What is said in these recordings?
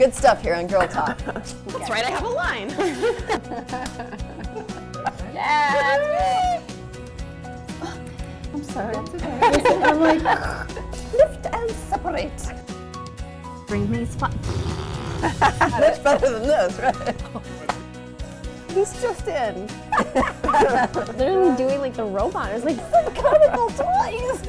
Good stuff here on Girl Talk. That's right, I have a line. Yeah. I'm sorry. That's okay. I'm like, lift and separate. Bring me spot. That's better than this, right? He's just in. Literally doing like the robot. It's like Some comical toys.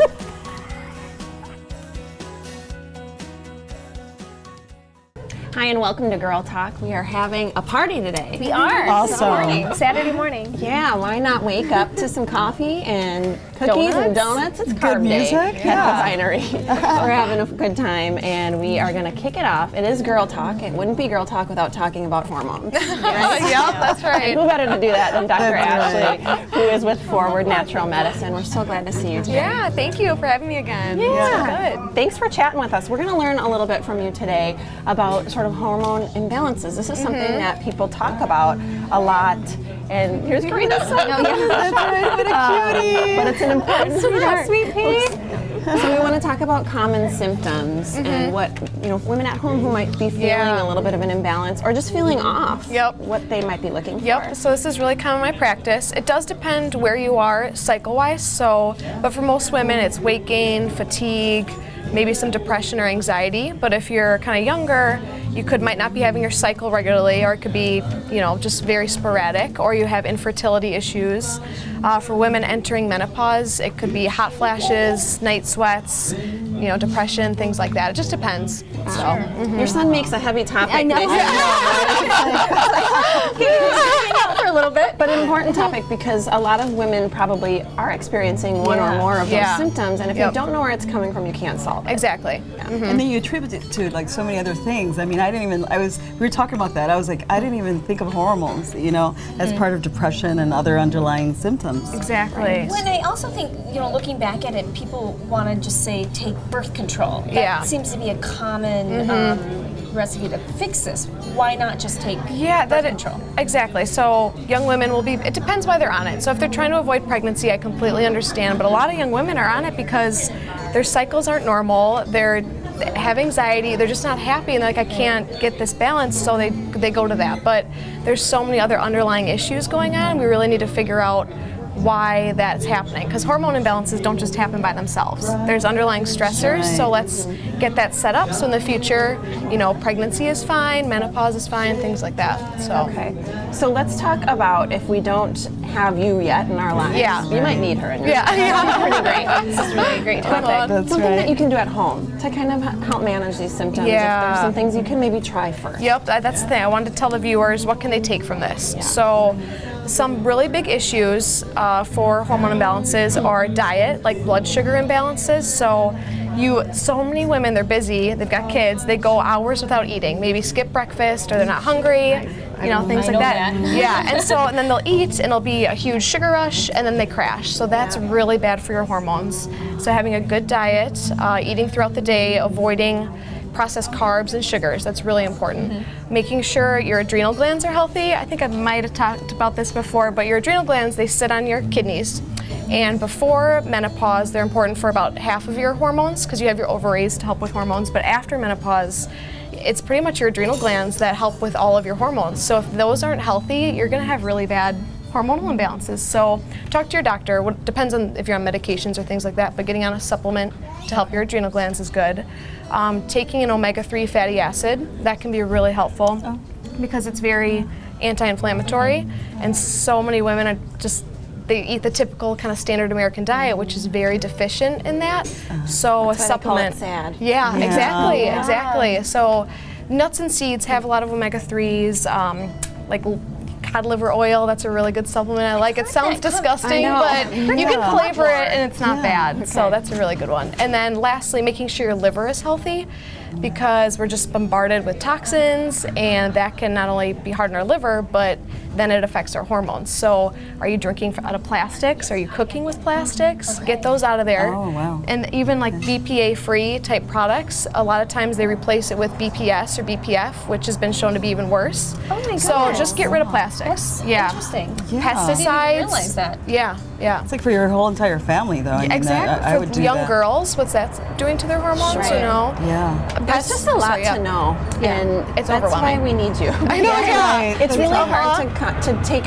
Hi and welcome to Girl Talk. We are having a party today. we are. Awesome. Saturday morning. Yeah, why not wake up to some coffee and cookies and donuts? It's carb day music, at the winery. We're having a good time and we are going to kick it off. It is Girl Talk. It wouldn't be Girl Talk without talking about hormones. Right? Yep, that's right. Who better to do that than Dr. Ashley, who is with Forward Natural Medicine. We're so glad to see you today. Yeah, thank you for having me again. Yeah. Good. Thanks for chatting with us. We're going to learn a little bit from you today about sort of hormone imbalances. This is something that people talk about a lot. And here's Karina. That's right. What a cutie. But it's an important part. Sweet pea. So we want to talk about common symptoms and what, women at home who might be feeling a little bit of an imbalance or just feeling off. Yep. What they might be looking for. Yep, so this is really common in my practice. It does depend where you are cycle-wise, but for most women it's weight gain, fatigue, maybe some depression or anxiety. But if you're kind of younger, you might not be having your cycle regularly, or it could be, just very sporadic, or you have infertility issues. For women entering menopause, it could be hot flashes, night sweats, depression, things like that. It just depends. Your son makes a heavy topic. I know. For a little bit, but an important topic because a lot of women probably are experiencing one or more of those symptoms, and if you don't know where it's coming from, you can't solve it. Exactly. And then you attribute it to like so many other things. I mean, we were talking about that. I was like, I didn't even think of hormones, as part of depression and other underlying symptoms. Exactly. When I also think, looking back at it, people want to just say take birth control. That seems to be a common recipe to fix this. Why not just take birth control? Exactly. So young women it depends why they're on it. So if they're trying to avoid pregnancy, I completely understand. But a lot of young women are on it because their cycles aren't normal. They have anxiety. They're just not happy, and they're like, I can't get this balance, so they go to that. But there's so many other underlying issues going on. We really need to figure out why that's happening, because hormone imbalances don't just happen by themselves. There's underlying stressors, so let's get that set up so in the future, pregnancy is fine, menopause is fine, things like that. So Okay, so let's talk about if we don't have you yet in our lives. Yeah. You might need her in your life. Yeah. Pretty great. This is really a great topic. That's Something right. that you can do at home to kind of help manage these symptoms. Yeah. If there's some things you can maybe try first. Yep, that's the thing. I wanted to tell the viewers what can they take from this. So some really big issues for hormone imbalances are diet, like blood sugar imbalances. So many women, they're busy, they've got kids, they go hours without eating, maybe skip breakfast or they're not hungry, things like that. Yeah, and then they'll eat and it'll be a huge sugar rush and then they crash. So that's really bad for your hormones. So having a good diet, eating throughout the day, avoiding processed carbs and sugars, that's really important. Making sure your adrenal glands are healthy. I think I might have talked about this before, but your adrenal glands, they sit on your kidneys. And before menopause, they're important for about half of your hormones because you have your ovaries to help with hormones. But after menopause, it's pretty much your adrenal glands that help with all of your hormones. So if those aren't healthy, you're going to have really bad hormonal imbalances. So talk to your doctor. It depends on if you're on medications or things like that, but getting on a supplement to help your adrenal glands is good. Taking an omega-3 fatty acid, that can be really helpful because it's very anti-inflammatory, and so many women are they eat the typical kind of standard American diet, which is very deficient in that. So That's a why supplement. they call it sad. Yeah, exactly. So nuts and seeds have a lot of omega-3s, like cod liver oil. That's a really good supplement. I like it. Sounds disgusting, but you can flavor it and it's not bad. Okay. So that's a really good one. And then lastly, making sure your liver is healthy, because we're just bombarded with toxins, and that can not only be hard on our liver, but then it affects our hormones. So are you drinking out of plastics? Are you cooking with plastics? Okay. Get those out of there. Oh, wow. And even like BPA-free type products, a lot of times they replace it with BPS or BPF, which has been shown to be even worse. Oh my goodness. So just get rid of plastics. plastics. That's yeah. interesting. Yeah. Pesticides. I didn't realize that. Yeah, yeah. It's like for your whole entire family, though. I mean, Exactly. I For would do young that. girls, what's that doing to their hormones? Right. You know. Yeah. That's just a lot to know, Yeah. and It's that's overwhelming. why we need you. I know. Yeah. Right. It's really Uh-huh. hard to take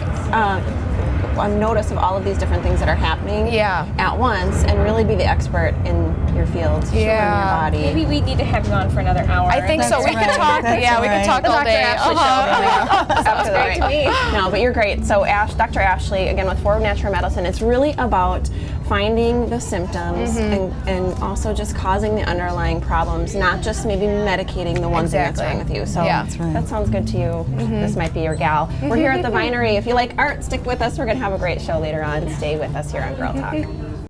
notice of all of these different things that are happening Yeah. at once and really be the expert in your field, in your Yeah. body. Maybe we need to have you on for another hour. I think so. That's We could right. talk. That's Yeah, we could right. talk all day. Sounds great to me. No, but you're great. So Dr. Ashley, again with Forward Natural Medicine, it's really about finding the symptoms and also just causing the underlying problems, not just maybe medicating the one thing that's Exactly. wrong with you. So Yeah. That's right. that sounds good to you. This might be your gal. We're here at the Vinery. If you like art, stick with us. We're going to have a great show later on. Stay with us here on Girl Talk.